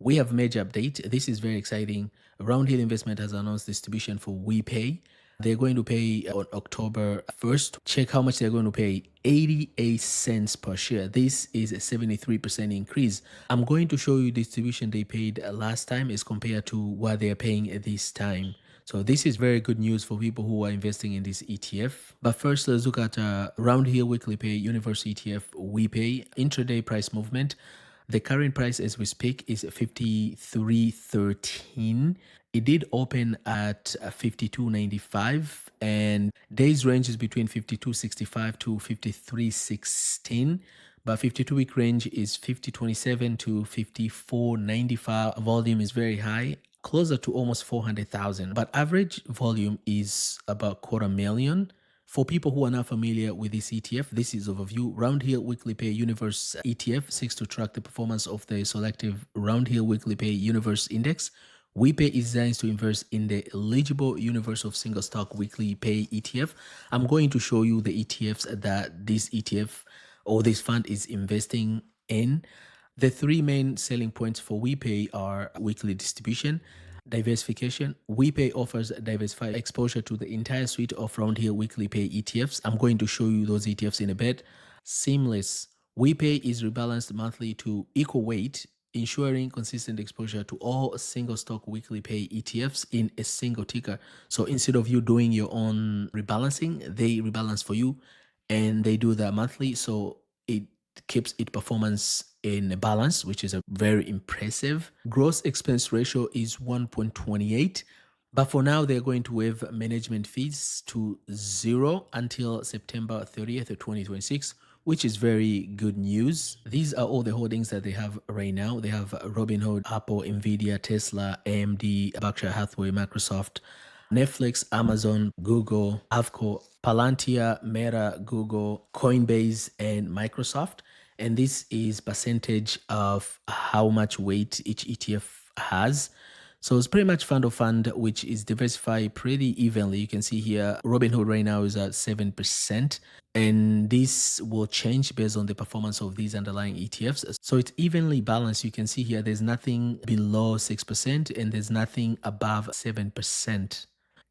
We have major update. This is very exciting. Roundhill Investment has announced distribution for WePay. They're going to pay on October 1st. Check how much they're going to pay. 88 cents per share. This is a 73% increase. I'm going to show you distribution they paid last time as compared to what they're paying at this time. So this is very good news for people who are investing in this ETF. But first, let's look at Roundhill Weekly Pay Universe ETF WePay intraday price movement. The current price as we speak is 53.13. It did open at 52.95 and days range is between 52.65 to 53.16. But 52-week range is 50.27 to 54.95. Volume is very high, closer to almost 400,000. But average volume is about 250,000. For people who are not familiar with this ETF, this is overview. Roundhill Weekly Pay Universe ETF seeks to track the performance of the selective Roundhill Weekly Pay Universe Index. WePay is designed to invest in the eligible universe of single stock weekly pay ETF. I'm going to show you the ETFs that this ETF or this fund is investing in. The three main selling points for WePay are weekly distribution, diversification. WePay offers diversified exposure to the entire suite of Roundhill Weekly Pay ETFs. I'm going to show you those ETFs in a bit. Seamless. WePay is rebalanced monthly to equal weight, ensuring consistent exposure to all single stock weekly pay ETFs in a single ticker. So instead of you doing your own rebalancing, they rebalance for you and they do that monthly. So it keeps its performance in a balance, which is a very impressive. Gross expense ratio is 1.28. But for now, they're going to waive management fees to 0 until September 30th of 2026, which is very good news. These are all the holdings that they have right now. They have Robinhood, Apple, Nvidia, Tesla, AMD, Berkshire Hathaway, Microsoft, Netflix, Amazon, Google, Avco, Palantir, Meta, Google, Coinbase, and Microsoft. And this is percentage of how much weight each ETF has. So it's pretty much fund of fund, which is diversified pretty evenly. You can see here, Robinhood right now is at 7%. And this will change based on the performance of these underlying ETFs. So it's evenly balanced. You can see here, there's nothing below 6% and there's nothing above 7%.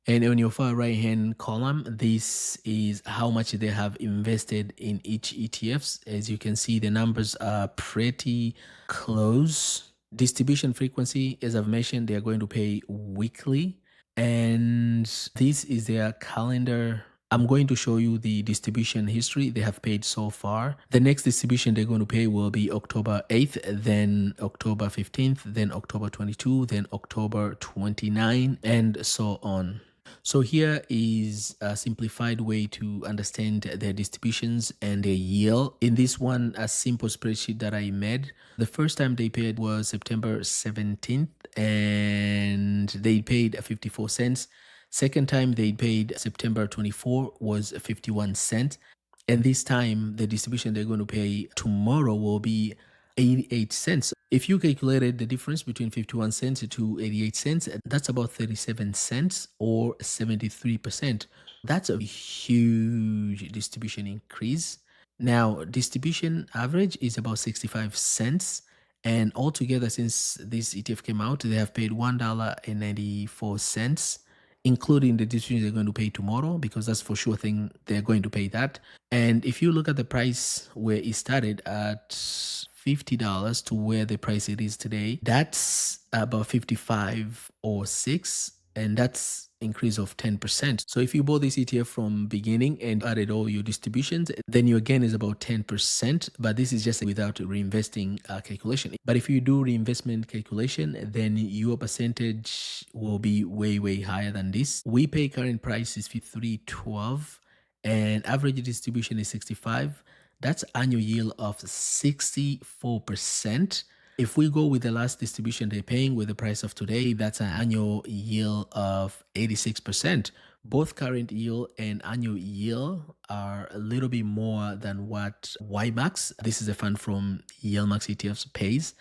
And on your far right hand column, this is how much they have invested in each ETFs. As you can see, the numbers are pretty close. Distribution frequency, as I've mentioned, they are going to pay weekly. And this is their calendar. I'm going to show you the distribution history they have paid so far. The next distribution they're going to pay will be October 8th, then October 15th, then October 22, then October 29, and so on. So here is a simplified way to understand their distributions and their yield. In this one, a simple spreadsheet that I made, the first time they paid was September 17th and they paid 54 cents. Second time they paid September 24 was 51 cents. And this time the distribution they're going to pay tomorrow will be 88 cents. If you calculated the difference between 51 cents to 88 cents, that's about 37 cents or 73%. That's a huge distribution increase. Now, distribution average is about 65 cents. And altogether, since this ETF came out, they have paid $1.94, including the distribution they're going to pay tomorrow, because that's for sure thing they're going to pay that. And if you look at the price where it started at $50 to where the price it is today, that's about 55 or 6, and that's increase of 10%. So if you bought this ETF from beginning and added all your distributions, then your gain is about 10%, but this is just without reinvesting calculation. But if you do reinvestment calculation, then your percentage will be way higher than this. WePay current price is 53.12 and average distribution is 65. That's annual yield of 64%. If we go with the last distribution they're paying with the price of today, that's an annual yield of 86%. Both current yield and annual yield are a little bit more than what ymax, this is a fund from yieldmaxetf, pays.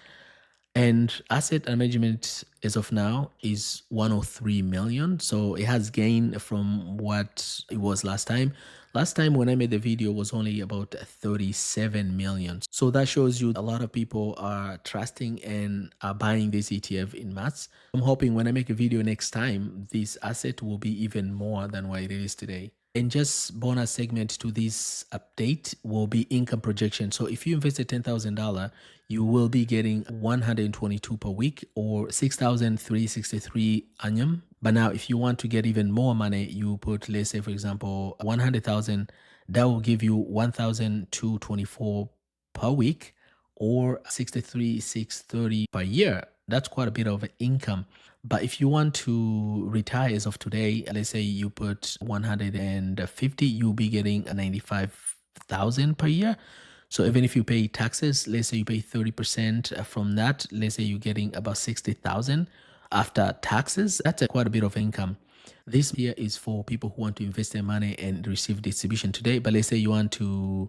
And asset management as of now is 103 million. So it has gained from what it was last time. Last time when I made the video was only about 37 million. So that shows you a lot of people are trusting and are buying this ETF in mass. I'm hoping when I make a video next time, this asset will be even more than what it is today. And just bonus segment to this update will be income projection. So if you invested $10,000, you will be getting 122 per week or 6,363 annum. But now if you want to get even more money, you put, let's say for example, 100,000, that will give you 1,224 per week or 63,630 per year. That's quite a bit of income. But if you want to retire as of today, let's say you put 150, you'll be getting a 95,000 per year. So even if you pay taxes, let's say you pay 30% from that, let's say you're getting about 60,000 after taxes, that's quite a bit of income. This here is for people who want to invest their money and receive distribution today. But let's say you want to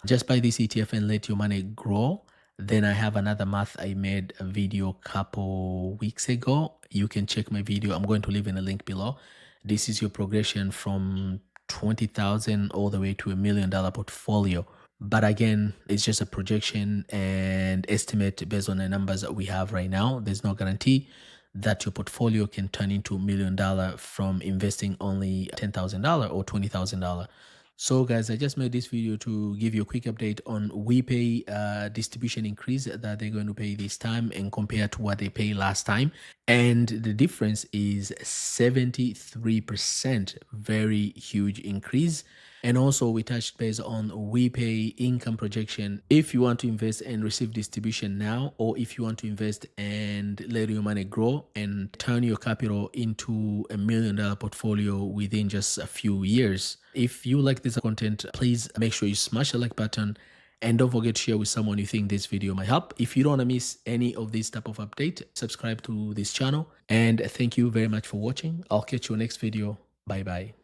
just buy this ETF and let your money grow. Then I have another math I made a video couple weeks ago. You can check my video. I'm going to leave in a link below. This is your progression from 20,000 all the way to $1 million portfolio. But again, it's just a projection and estimate based on the numbers that we have right now. There's no guarantee that your portfolio can turn into $1 million from investing only $10,000 or $20,000. So guys, I just made this video to give you a quick update on WPay distribution increase that they're going to pay this time and compared to what they paid last time. And the difference is 73%, very huge increase. And also we touched base on WPay income projection. If you want to invest and receive distribution now, or if you want to invest and let your money grow and turn your capital into $1 million portfolio within just a few years. If you like this content, please make sure you smash the like button and don't forget to share with someone you think this video might help. If you don't want to miss any of this type of update, subscribe to this channel. And thank you very much for watching. I'll catch you next video. Bye bye.